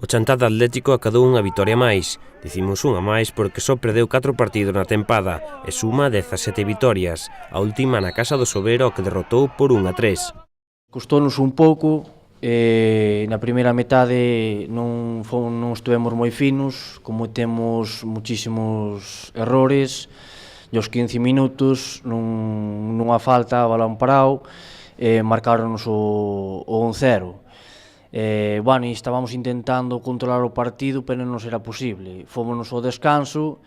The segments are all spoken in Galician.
O Chantada Atlético acadou unha vitoria máis. Dicimos unha máis porque só perdeu 4 partidos na tempada e suma 17 vitorias, a última na casa do Sobero que derrotou por 1-3. Custónos un pouco, na primeira metade non estivemos moi finos, cometemos muchísimos errores, e aos 15 minutos nunha falta, balón parado, marcaronos o 1-0. Bueno, e estábamos intentando controlar o partido, pero non era posible. Fómonos ao descanso,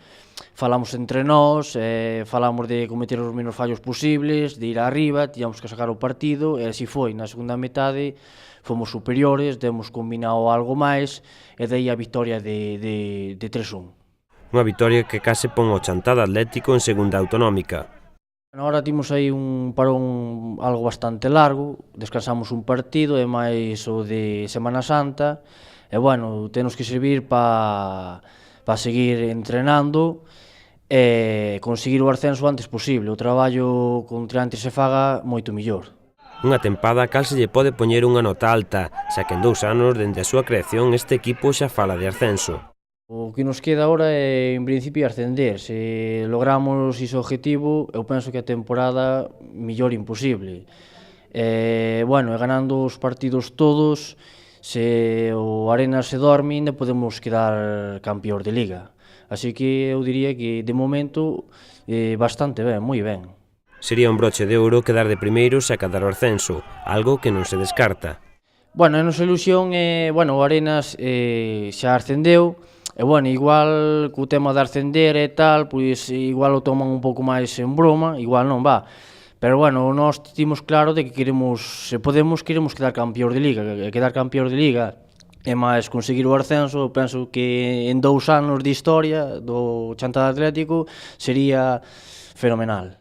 falamos entre nós, falamos de cometer os menos fallos posibles, de ir arriba, tíamos que sacar o partido, e así foi. Na segunda metade fomos superiores, demos combinado algo máis, e dei a victoria de 3-1. Unha vitoria que case pon o Chantada Atlético en segunda autonómica. Agora timos aí un parón algo bastante largo, descansamos un partido e máis o de Semana Santa, e bueno, tenos que servir para seguir entrenando e conseguir o ascenso o antes posible. O traballo contra antes se faga moito mellor. Unha tempada a cal se lle pode poñer unha nota alta, xa que en 2 anos dende a súa creación este equipo xa fala de ascenso. O que nos queda agora é, en principio, ascender. Se logramos ese objetivo, eu penso que a temporada mellor imposible. Bueno, ganando os partidos todos, se o Arenas se dorme, ainda podemos quedar campeóns de Liga. Así que eu diría que, de momento, bastante ben, moi ben. Sería un broche de ouro quedar de primeiros e acadar o ascenso, algo que non se descarta. Bueno, a nosa ilusión é, bueno, o Arenas xa ascendeu, e, bueno, igual co tema de ascender e tal, pois igual o toman un pouco máis en broma, igual non va. Pero, bueno, nós timos claro de que queremos, se podemos, queremos quedar campeóns de Liga, e quedar campeóns de Liga e máis conseguir o ascenso, penso que en 2 anos de historia do Chantada Atlético sería fenomenal.